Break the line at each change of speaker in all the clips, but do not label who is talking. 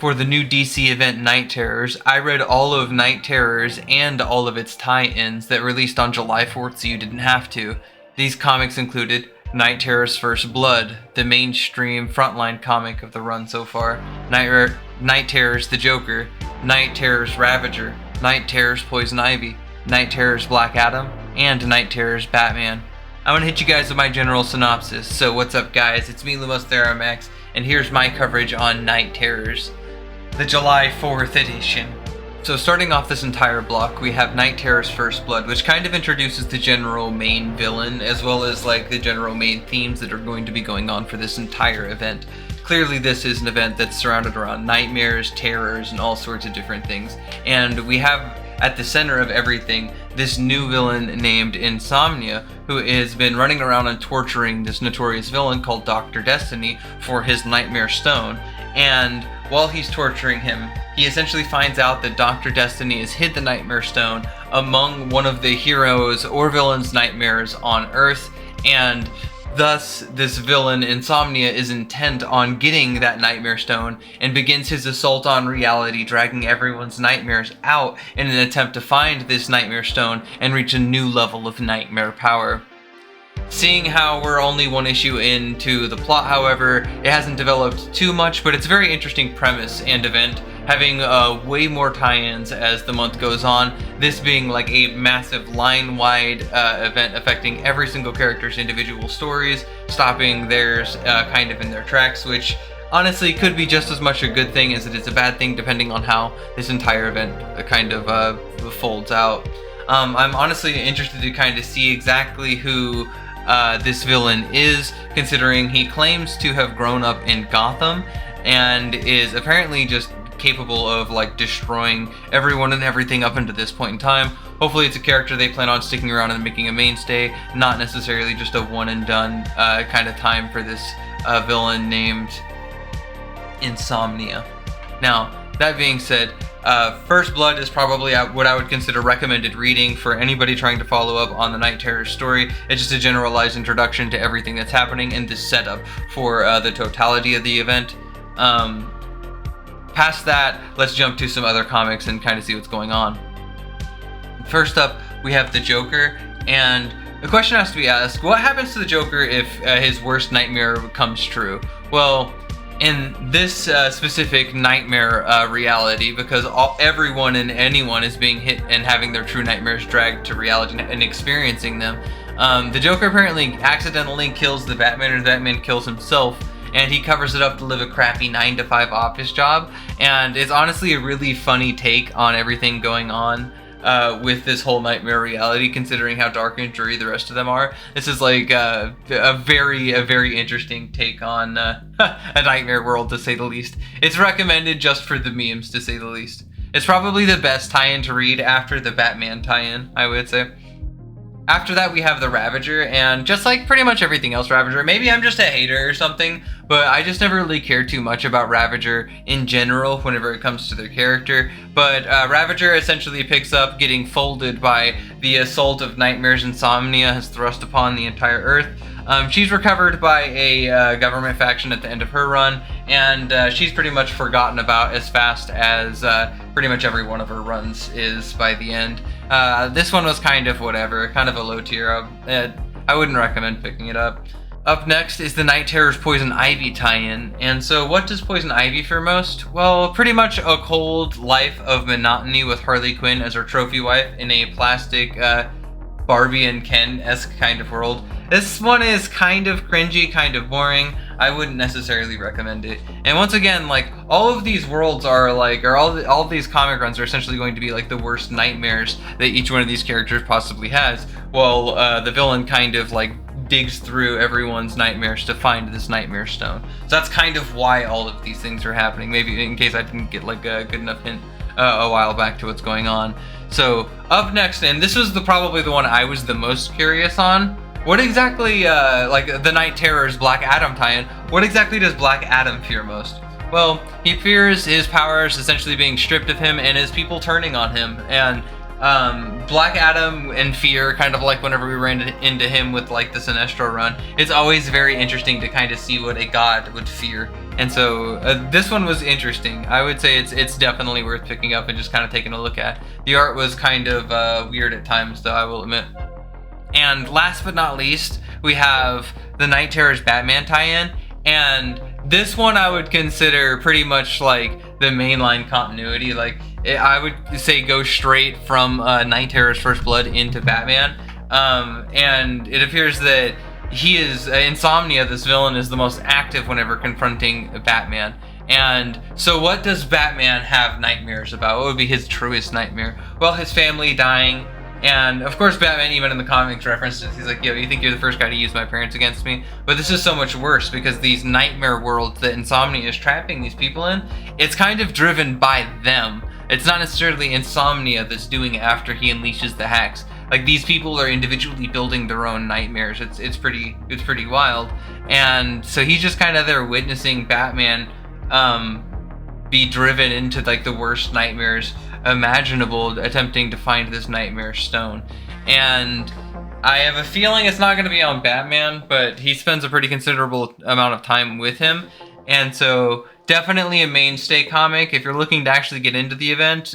For the new DC event Night Terrors, I read all of Night Terrors and all of its tie-ins that released on July 4th so you didn't have to. These comics included Night Terrors First Blood, the mainstream frontline comic of the run so far, Night Terrors The Joker, Night Terrors Ravager, Night Terrors Poison Ivy, Night Terrors Black Adam, and Night Terrors Batman. I'm gonna hit you guys with my general synopsis. So what's up guys, it's me Lumos Theromax, and here's my coverage on Night Terrors, the July 4th edition. So starting off this entire block, we have Night Terrors First Blood, which kind of introduces the general main villain, as well as like the general main themes that are going to be going on for this entire event. Clearly this is an event that's surrounded around nightmares, terrors, and all sorts of different things. And we have at the center of everything this new villain named Insomnia, who has been running around and torturing this notorious villain called Dr. Destiny for his Nightmare Stone. And while he's torturing him, he essentially finds out that Dr. Destiny has hid the Nightmare Stone among one of the heroes or villains' nightmares on Earth, and thus this villain Insomnia is intent on getting that Nightmare Stone and begins his assault on reality, dragging everyone's nightmares out in an attempt to find this Nightmare Stone and reach a new level of nightmare power. Seeing how we're only one issue into the plot, however, it hasn't developed too much, but it's a very interesting premise and event, having way more tie-ins as the month goes on, this being like a massive line-wide event affecting every single character's individual stories, stopping theirs kind of in their tracks, which honestly could be just as much a good thing as it is a bad thing, depending on how this entire event kind of folds out. I'm honestly interested to kind of see exactly who this villain is, considering he claims to have grown up in Gotham and is apparently just capable of like destroying everyone and everything up until this point in time. Hopefully it's a character they plan on sticking around and making a mainstay, not necessarily just a one and done kind of time for this villain named Insomnia. Now, that being said, First Blood is probably what I would consider recommended reading for anybody trying to follow up on the Night Terrors story. It's just a generalized introduction to everything that's happening and the setup for the totality of the event. Past that, let's jump to some other comics and kind of see what's going on. First up, we have the Joker, and the question has to be asked, what happens to the Joker if his worst nightmare comes true? Well, in this specific nightmare reality, because everyone and anyone is being hit and having their true nightmares dragged to reality and experiencing them, the Joker apparently accidentally kills the Batman, or the Batman kills himself, and he covers it up to live a crappy 9-to-5 office job. And it's honestly a really funny take on everything going on with this whole nightmare reality, considering how dark and dreary the rest of them are. This is like a very interesting take on a nightmare world, to say the least. It's recommended just for the memes, to say the least. It's probably the best tie-in to read after the Batman tie-in, I would say. After that, we have the Ravager, and just like pretty much everything else Ravager, maybe I'm just a hater or something, but I just never really cared too much about Ravager in general whenever it comes to their character. But Ravager essentially picks up getting folded by the assault of nightmares Insomnia has thrust upon the entire Earth. She's recovered by a government faction at the end of her run, and she's pretty much forgotten about as fast as pretty much every one of her runs is by the end. This one was kind of whatever, kind of a low tier. I wouldn't recommend picking it up. Up next is the Night Terrors Poison Ivy tie-in. And so what does Poison Ivy fear most? Well, pretty much a cold life of monotony with Harley Quinn as her trophy wife in a plastic Barbie and Ken-esque kind of world. This one is kind of cringy, kind of boring. I wouldn't necessarily recommend it. And once again, like, all of these worlds are like, or all of these comic runs are essentially going to be like the worst nightmares that each one of these characters possibly has. Well, the villain kind of like digs through everyone's nightmares to find this Nightmare Stone. So that's kind of why all of these things are happening. Maybe in case I didn't get like a good enough hint a while back to what's going on. So up next, and this was probably the one I was the most curious on. What exactly, like the Night Terrors Black Adam tie-in, what exactly does Black Adam fear most? Well, he fears his powers essentially being stripped of him and his people turning on him. And Black Adam and fear, kind of like whenever we ran into him with like the Sinestro run, it's always very interesting to kind of see what a god would fear. And so this one was interesting. I would say it's definitely worth picking up and just kind of taking a look at. The art was kind of weird at times, though, I will admit. And last but not least, we have the Night Terrors Batman tie-in, and this one I would consider pretty much like the mainline continuity. Like I would say go straight from Night Terrors First Blood into Batman, and it appears that he is Insomnia, this villain, is the most active whenever confronting Batman. And so what does Batman have nightmares about? What would be his truest nightmare? Well, his family dying. And of course Batman, even in the comics, references, he's like, yo, you think you're the first guy to use my parents against me? But this is so much worse, because these nightmare worlds that Insomnia is trapping these people in, it's kind of driven by them. It's not necessarily Insomnia that's doing it after he unleashes the hacks. Like, these people are individually building their own nightmares. It's pretty wild. And so he's just kind of there witnessing Batman be driven into like the worst nightmares imaginable, attempting to find this nightmare stone. And I have a feeling it's not going to be on Batman, but he spends a pretty considerable amount of time with him. And so definitely a mainstay comic. If you're looking to actually get into the event,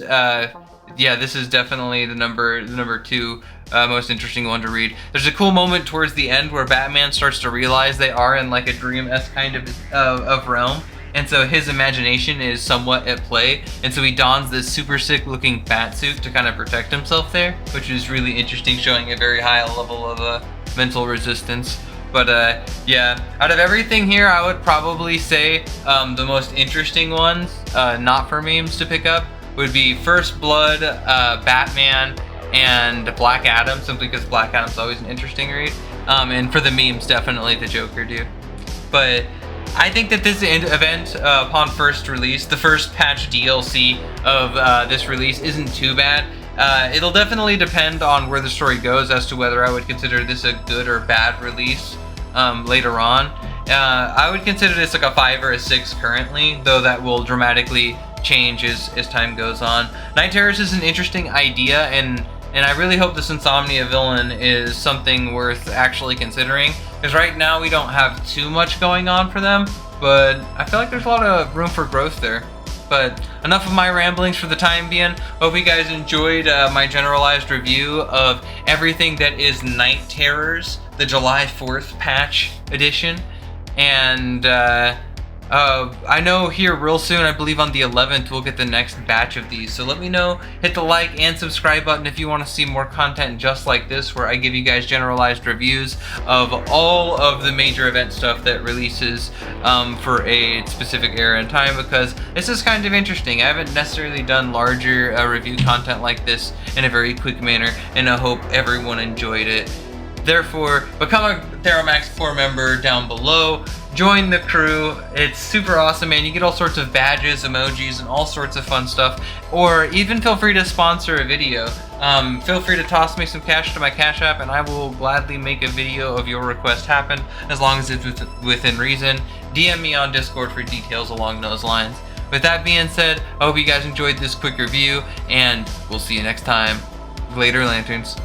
yeah, this is definitely the number two most interesting one to read. There's a cool moment towards the end where Batman starts to realize they are in like a dream-esque kind of realm, and so his imagination is somewhat at play, and so he dons this super sick looking bat suit to kind of protect himself there, which is really interesting, showing a very high level of mental resistance. But yeah, out of everything here, I would probably say the most interesting ones, not for memes, to pick up would be First Blood, Batman, and Black Adam, simply because Black Adam's always an interesting read. And for the memes, definitely the Joker, dude. But I think that this event, upon first release, the first patch DLC of this release isn't too bad. It'll definitely depend on where the story goes as to whether I would consider this a good or bad release later on. I would consider this like a 5 or a 6 currently, though that will dramatically change as time goes on. Night Terrors is an interesting idea, and I really hope this Insomnia villain is something worth actually considering, because right now we don't have too much going on for them, but I feel like there's a lot of room for growth there. But enough of my ramblings for the time being. Hope you guys enjoyed my generalized review of everything that is Night Terrors, the July 4th patch edition. And I know here real soon, I believe on the 11th, we'll get the next batch of these. So let me know, hit the like and subscribe button if you want to see more content just like this, where I give you guys generalized reviews of all of the major event stuff that releases for a specific era in time, because this is kind of interesting. I haven't necessarily done larger review content like this in a very quick manner, and I hope everyone enjoyed it. Therefore, become a Theromax Corps member down below. Join the crew. It's super awesome, man. You get all sorts of badges, emojis, and all sorts of fun stuff. Or even feel free to sponsor a video. Feel free to toss me some cash to my Cash App, and I will gladly make a video of your request happen, as long as it's within reason. DM me on Discord for details along those lines. With that being said, I hope you guys enjoyed this quick review, and we'll see you next time. Later, Lanterns.